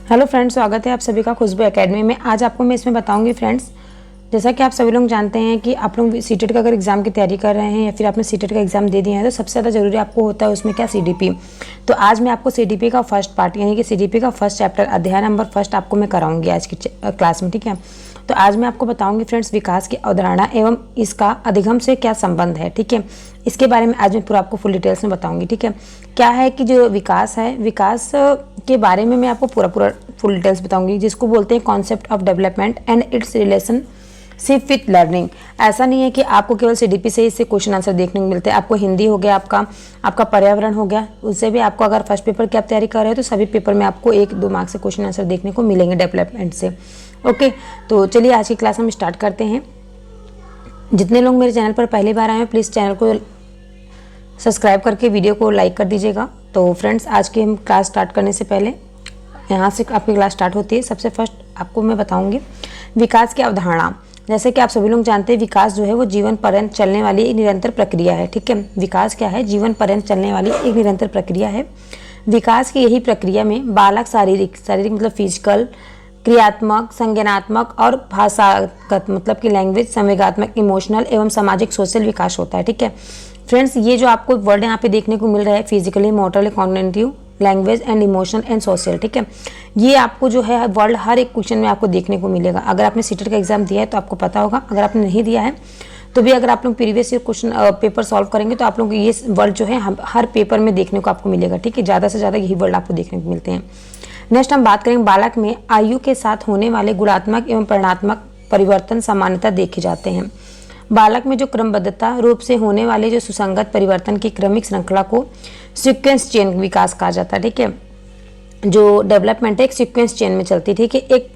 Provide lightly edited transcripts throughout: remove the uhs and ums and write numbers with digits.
Hello friends, स्वागत है आप सभी का खुशबू एकेडमी में। आज आपको मैं इसमें बताऊंगी फ्रेंड्स, जैसा कि आप सभी लोग जानते हैं कि आप लोग सीटेट का अगर एग्जाम की तैयारी कर रहे हैं या फिर आपने सीटेट का एग्जाम दे दिया है तो सबसे ज़्यादा जरूरी आपको होता है उसमें क्या, सीडीपी। तो आज मैं आपको सीडीपी का फर्स्ट पार्ट यानी कि सीडीपी का फर्स्ट चैप्टर अध्याय नंबर फर्स्ट आपको मैं कराऊंगी आज की क्लास में, ठीक है। तो आज मैं आपको बताऊंगी फ्रेंड्स विकास की अवधारणा एवं इसका अधिगम से क्या संबंध है, ठीक है। इसके बारे में आज मैं पूरा आपको फुल डिटेल्स में बताऊंगी, ठीक है। क्या है कि जो विकास है, विकास के बारे में मैं आपको पूरा फुल डिटेल्स बताऊंगी, जिसको बोलते हैं concept of development and it's relationship with learning. ऐसा नहीं है कि आपको केवल सीडीपी से इससे क्वेश्चन आंसर देखने को मिलते हैं। आपको हिंदी हो गया, आपका पर्यावरण हो गया, उससे भी आपको अगर फर्स्ट पेपर की आप तैयारी कर रहे हो तो सभी पेपर में आपको 1-2 मार्क्स से क्वेश्चन आंसर देखने को मिलेंगे डेवलपमेंट से। ओके, तो चलिए आज की क्लास हम स्टार्ट करते हैं। जितने लोग मेरे चैनल पर पहली बार आए हैं प्लीज़ चैनल को सब्सक्राइब करके वीडियो को लाइक कर दीजिएगा। तो फ्रेंड्स, आज की हम क्लास स्टार्ट करने से पहले यहाँ से आपकी क्लास स्टार्ट होती है। सबसे फर्स्ट आपको मैं बताऊंगी विकास की अवधारणा। जैसे कि आप सभी लोग जानते हैं विकास जो है वो जीवन पर्यंत चलने वाली एक निरंतर प्रक्रिया है, ठीक है। विकास क्या है? जीवन पर्यंत चलने वाली एक निरंतर प्रक्रिया है। विकास की यही प्रक्रिया में बालक शारीरिक मतलब फिजिकल, क्रियात्मक, संज्ञानात्मक और भाषागत मतलब कि लैंग्वेज, संवेगात्मक, इमोशनल एवं सामाजिक सोशल विकास होता है, ठीक है। फ्रेंड्स, ये जो आपको वर्ड यहाँ पे देखने को मिल रहा है physically, motorly, cognitive, language and emotional and social, ठीक है। ये आपको जो है वर्ड हर एक क्वेश्चन में आपको देखने को मिलेगा। अगर आपने सीटेट का एग्जाम दिया है तो आपको पता होगा, अगर आपने नहीं दिया है तो भी अगर आप लोग previous year question paper solve करेंगे तो आप लोग ये वर्ड जो है हर पेपर में देखने को आपको मिलेगा, ठीक है। ज़्यादा से ज़्यादा यही वर्ड आपको देखने को मिलते हैं। नेक्स्ट हम बात करेंगे बालक में आयु के साथ होने वाले गुणात्मक एवं परिमाणात्मक परिवर्तन सामान्यतः देखे जाते हैं। बालक में जो क्रमबद्धता रूप से होने वाले जो सुसंगत परिवर्तन की क्रमिक श्रृंखला को सीक्वेंस चेन विकास कहा जाता है, ठीक है। जो डेवलपमेंट है एक सीक्वेंस चेन में चलती है, ठीक है। एक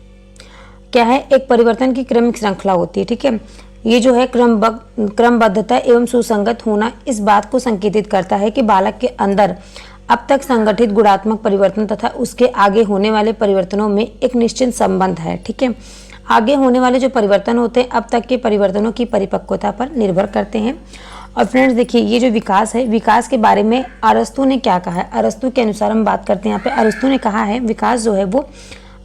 क्या है, एक परिवर्तन की क्रमिक श्रृंखला होती है, ठीक है। ये जो है क्रमबद्धता एवं सुसंगत होना इस बात को संकेतित करता है कि बालक के अंदर अब तक संगठित गुणात्मक परिवर्तन तथा उसके आगे होने वाले परिवर्तनों में एक निश्चित संबंध है, ठीक है। आगे होने वाले जो परिवर्तन होते हैं अब तक के परिवर्तनों की परिपक्वता पर निर्भर करते हैं। और फ्रेंड्स देखिए, ये जो विकास है, विकास के बारे में अरस्तु ने क्या कहा है? अरस्तु के अनुसार हम बात करते हैं यहाँ पे। अरस्तु ने कहा है विकास जो है वो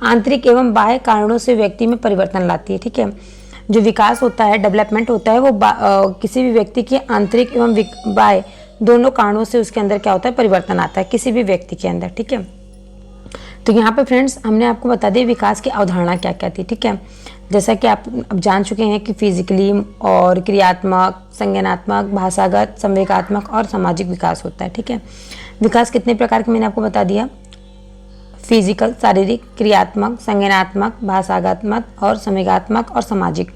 आंतरिक एवं बाह्य कारणों से व्यक्ति में परिवर्तन लाती है, ठीक है। जो विकास होता है, डेवलपमेंट होता है, वो किसी भी व्यक्ति के आंतरिक एवं बाह्य दोनों कारणों से उसके अंदर क्या होता है, परिवर्तन आता है किसी भी व्यक्ति के अंदर, ठीक है। तो यहाँ पे फ्रेंड्स हमने आपको बता दिया विकास की अवधारणा क्या क्या थी, ठीक है। जैसा कि आप अब जान चुके हैं कि फिजिकली और क्रियात्मक, संज्ञानात्मक, भाषागत, संवेगात्मक और सामाजिक विकास होता है, ठीक है। विकास कितने प्रकार के मैंने आपको बता दिया? फिजिकल, शारीरिक, क्रियात्मक, संज्ञानात्मक, भाषागात्मक और संवेगात्मक और सामाजिक।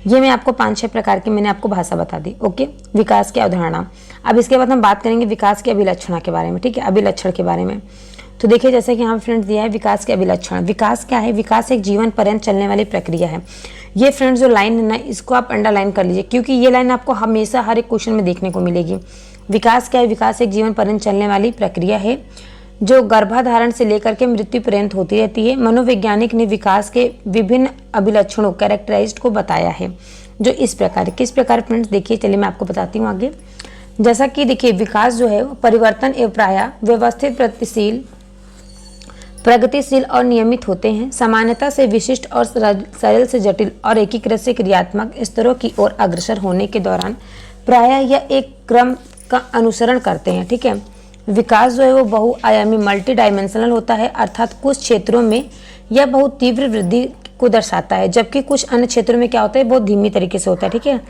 ये मैं आपको 5-6 प्रकार की मैंने आपको भाषा बता दी, ओके। विकास की अवधारणा। अब इसके बाद हम बात करेंगे विकास के अभिलक्षण के बारे में, ठीक है, अभिलक्षण के बारे में। तो देखिए जैसे कि यहाँ फ्रेंड्स दिया है विकास के अभिलक्षण। विकास क्या है? विकास एक जीवन पर्यंत चलने वाली प्रक्रिया है। ये फ्रेंड्स जो लाइन है ना, इसको आप अंडरलाइन कर लीजिए क्योंकि ये लाइन आपको हमेशा हर एक क्वेश्चन में देखने को मिलेगी। विकास क्या है? विकास एक जीवन पर्यंत चलने वाली प्रक्रिया है जो गर्भाधारण से लेकर के मृत्यु पर्यंत होती रहती है। मनोवैज्ञानिक ने विकास के विभिन्न अभिलक्षणों कैरेक्टराइज्ड को बताया है जो इस प्रकार। किस प्रकार फ्रेंड्स? देखिए चलिए मैं आपको बताती हूँ आगे। जैसा कि देखिए विकास जो है परिवर्तन एवं प्रायः व्यवस्थित, प्रगतिशील और नियमित होते हैं। सामान्यता से विशिष्ट और सरल से जटिल और एकीकृत से क्रियात्मक स्तरों की ओर अग्रसर होने के दौरान प्रायः यह एक क्रम का अनुसरण करते हैं, ठीक है। विकास जो है वो बहुआयामी मल्टी डायमेंशनल होता है, अर्थात कुछ क्षेत्रों में यह बहुत तीव्र वृद्धि को दर्शाता है जबकि कुछ अन्य क्षेत्रों में क्या होता है, बहुत धीमी तरीके से होता है, ठीक है।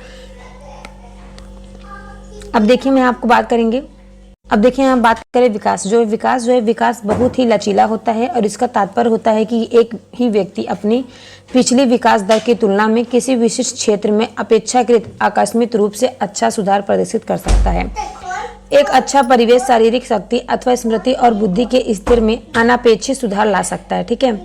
अब देखिए मैं आपको बात करेंगे, अब देखिए हम बात करें विकास जो है विकास बहुत ही लचीला होता है और इसका तात्पर्य होता है कि एक ही व्यक्ति अपनी पिछली विकास दर की तुलना में किसी विशिष्ट क्षेत्र में अपेक्षाकृत आकस्मिक रूप से अच्छा सुधार प्रदर्शित कर सकता है। एक अच्छा परिवेश शारीरिक शक्ति अथवा स्मृति और बुद्धि के स्तर में अनापेक्षित सुधार ला सकता है, ठीक है।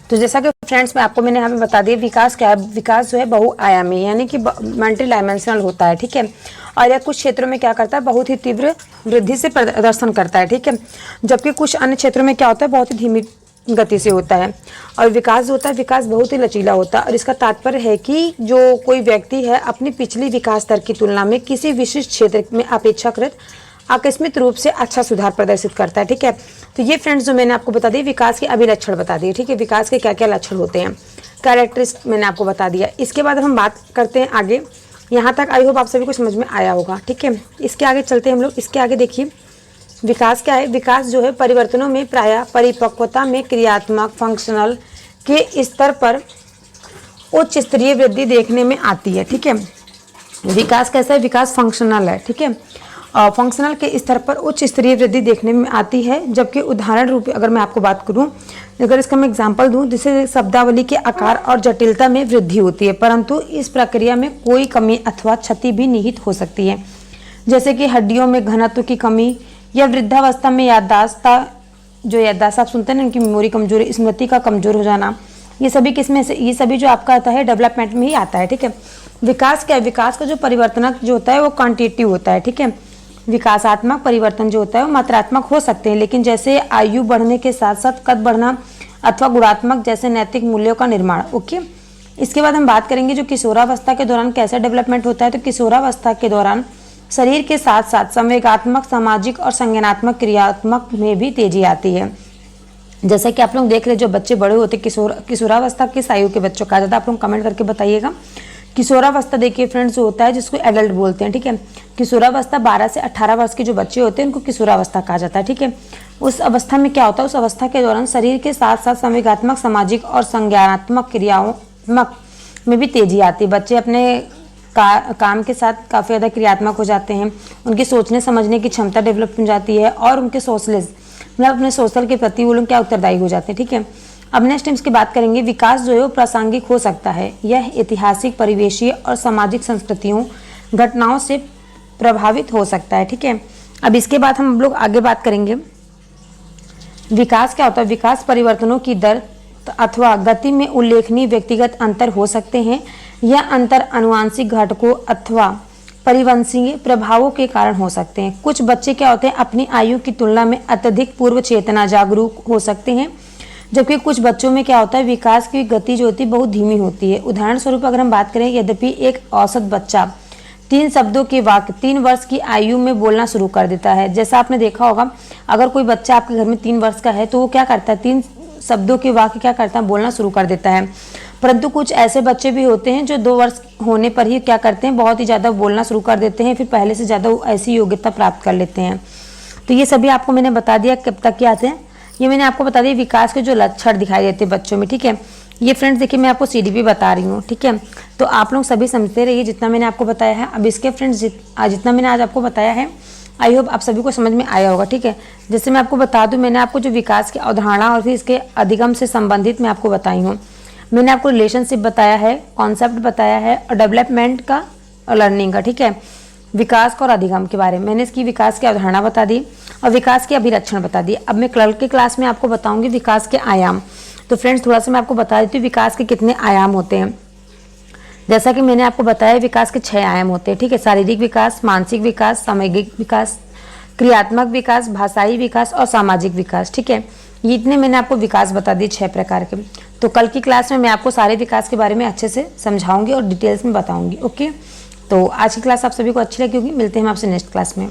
तो जैसा कि फ्रेंड्स मैंने यहाँ पे बता दिया विकास क्या है। विकास जो है बहुआयामी यानी कि मल्टी डायमेंशनल होता है, ठीक है। और यह कुछ क्षेत्रों में क्या करता है, बहुत ही तीव्र वृद्धि से प्रदर्शन करता है, ठीक है। जबकि कुछ अन्य क्षेत्रों में क्या होता है, बहुत ही धीमी गति से होता है। और विकास जो होता है, विकास बहुत ही लचीला होता है और इसका तात्पर्य है कि जो कोई व्यक्ति है अपनी पिछली विकास दर की तुलना में किसी विशिष्ट क्षेत्र में अपेक्षाकृत आकस्मिक रूप से अच्छा सुधार प्रदर्शित करता है। ठीक है, तो ये फ्रेंड्स जो मैंने आपको बता दिए विकास के अभिलक्षण बता दिए। ठीक है, विकास के क्या क्या लक्षण होते हैं, कैरेक्टरिस्टिक मैंने आपको बता दिया। इसके बाद हम बात करते हैं आगे। यहाँ तक आई होप आप सभी को समझ में आया होगा। ठीक है, इसके आगे चलते हैं हम लोग। इसके आगे देखिए विकास क्या है। विकास जो है परिवर्तनों में प्रायः परिपक्वता में क्रियात्मक फंक्शनल के स्तर पर उच्च स्तरीय वृद्धि देखने में आती है। ठीक है, विकास कैसा है, विकास फंक्शनल है। ठीक है, फंक्शनल के स्तर पर उच्च स्तरीय वृद्धि देखने में आती है, जबकि उदाहरण रूप अगर मैं आपको बात करूं, अगर इसका मैं एग्जांपल दूं, जिससे शब्दावली के आकार और जटिलता में वृद्धि होती है, परंतु इस प्रक्रिया में कोई कमी अथवा क्षति भी निहित हो सकती है, जैसे कि हड्डियों में घनत्व की कमी या वृद्धावस्था में याददाश्त, जो याददाश्त आप सुनते हैं ना, उनकी मेमोरी कमजोर, स्मृति का कमजोर हो जाना, ये सभी किसमें से, ये सभी जो आपका आता है डेवलपमेंट में ही आता है। ठीक है, विकास क्या है, विकास का जो परिवर्तनक जो होता है वो क्वांटिटेटिव होता है। ठीक है, विकासात्मक परिवर्तन जो होता है वो मात्रात्मक हो सकते हैं, लेकिन जैसे आयु बढ़ने के साथ साथ कद बढ़ना अथवा गुणात्मक जैसे नैतिक मूल्यों का निर्माण। ओके, इसके बाद हम बात करेंगे जो किशोरावस्था के दौरान कैसा डेवलपमेंट होता है। तो किशोरावस्था के दौरान शरीर के साथ साथ संवेगात्मक, सामाजिक और संज्ञानात्मक क्रियात्मक में भी तेजी आती है। जैसा कि आप लोग देख रहे जो बच्चे बड़े होते किशोरावस्था किस आयु के बच्चों का जाता है, आप लोग कमेंट करके बताइएगा। किशोरावस्था देखिए फ्रेंड्स जो होता है जिसको एडल्ट बोलते हैं। ठीक है, किशोरावस्था 12 से 18 वर्ष के जो बच्चे होते हैं उनको किशोरावस्था कहा जाता है। ठीक है, उस अवस्था में क्या होता है, उस अवस्था के दौरान शरीर के साथ साथ संवेगात्मक, सामाजिक और संज्ञानात्मक क्रियात्मक में भी तेजी आती है। बच्चे अपने काम के साथ काफ़ी ज़्यादा क्रियात्मक हो जाते हैं, उनकी सोचने समझने की क्षमता डेवलप हो जाती है और उनके सोशलिस्ट मतलब अपने सोशल के प्रति वो लोग क्या उत्तरदायी हो जाते हैं। ठीक है, अब नेक्स्ट इसकी बात करेंगे। विकास जो है वो प्रासंगिक हो सकता है, यह ऐतिहासिक, परिवेशीय और सामाजिक संस्कृतियों घटनाओं से प्रभावित हो सकता है। ठीक है, अब इसके बाद हम लोग आगे बात करेंगे विकास क्या होता है। विकास परिवर्तनों की दर अथवा गति में उल्लेखनीय व्यक्तिगत अंतर हो सकते हैं। यह अंतर आनुवंशिक घटकों अथवा परिवंशीय प्रभावों के कारण हो सकते हैं। कुछ बच्चे क्या होते हैं अपनी आयु की तुलना में अत्यधिक पूर्व चेतना जागरूक हो सकते हैं, जबकि कुछ बच्चों में क्या होता है विकास की गति जो होती है बहुत धीमी होती है। उदाहरण स्वरूप अगर हम बात करें, यद्यपि एक औसत बच्चा 3 शब्दों के वाक्य 3 वर्ष की आयु में बोलना शुरू कर देता है। जैसा आपने देखा होगा अगर कोई बच्चा आपके घर में 3 वर्ष का है तो वो क्या करता है 3 शब्दों के वाक्य क्या करता है बोलना शुरू कर देता है। परंतु कुछ ऐसे बच्चे भी होते हैं जो 2 वर्ष होने पर ही क्या करते हैं बहुत ही ज़्यादा बोलना शुरू कर देते हैं, फिर पहले से ज़्यादा ऐसी योग्यता प्राप्त कर लेते हैं। तो ये सभी आपको मैंने बता दिया कब तक क्या आते हैं, ये मैंने आपको बता दिया विकास के जो लक्षण दिखाई देते हैं बच्चों में। ठीक है, ये फ्रेंड्स देखिए मैं आपको सीडीपी बता रही हूँ। ठीक है, तो आप लोग सभी समझते रहिए जितना मैंने आपको बताया है। अब इसके फ्रेंड्स जितना मैंने आज आपको बताया है आई होप आप सभी को समझ में आया होगा। ठीक है, जैसे मैं आपको बता दूं मैंने आपको जो विकास की अवधारणा और फिर इसके अधिगम से संबंधित मैं आपको बताई हूँ। मैंने आपको रिलेशनशिप बताया है, कॉन्सेप्ट बताया है और डेवलपमेंट का और लर्निंग का। ठीक है, विकास का और अधिगम के बारे में मैंने इसकी विकास की अवधारणा बता दी और विकास के अभिलक्षण बता दिए। अब मैं कल के क्लास में आपको बताऊंगी विकास के आयाम। तो फ्रेंड्स थोड़ा सा मैं आपको बता देती हूँ विकास के कितने आयाम होते हैं। जैसा कि मैंने आपको बताया विकास के 6 आयाम होते हैं। ठीक है, शारीरिक विकास, मानसिक विकास, सामूहिक विकास, क्रियात्मक विकास, भाषाई विकास और सामाजिक विकास। ठीक है, ये इतने मैंने आपको विकास बता दिए 6 प्रकार के। तो कल की क्लास में मैं आपको सारे विकास के बारे में अच्छे से समझाऊंगी और डिटेल्स में बताऊंगी। ओके, तो आज की क्लास आप सभी को अच्छी लगी होगी। मिलते हैं हम आपसे नेक्स्ट क्लास में।